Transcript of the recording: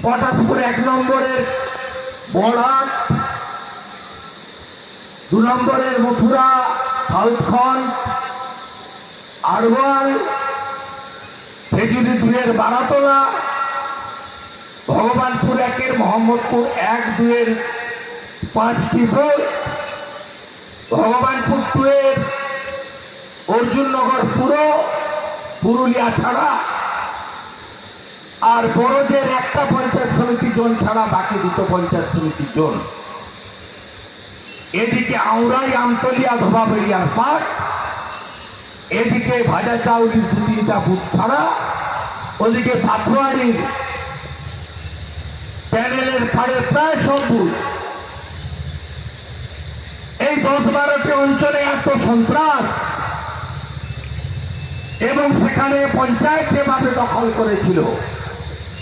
পটাশপুর 1 নম্বরের বড়হাট, 2 নম্বরের মথুরা, সাউথখন্ড, আরওয়াল, খেজুরি 2-এর বারাতলা, ভগবানপুর 1-এর, মোহাম্মদপুর 1-2-এর 5টি ভোট, ভগবানপুর 2-এর অর্জুননগর পুরো, পুরুলিয়া ছাড়া, আর বড়দের একটা পঞ্চায়েত সমিতি জোন ছাড়া বাকি 2টো পঞ্চায়েত সমিতি জোন। এদিকে আউরাই, আমতলিয়া, ধোবাবেড়িয়ার পাট, এদিকে ভাজা চাউলির 2-3টা বুথ ছাড়া, ওদিকে সাতোয়ারির প্যানেলের পাড়ে প্রায় সব বুথ। এই 10-12টি অঞ্চলে এত সন্ত্রাস, এবং সেখানে পঞ্চায়েত যেভাবে দখল করেছিল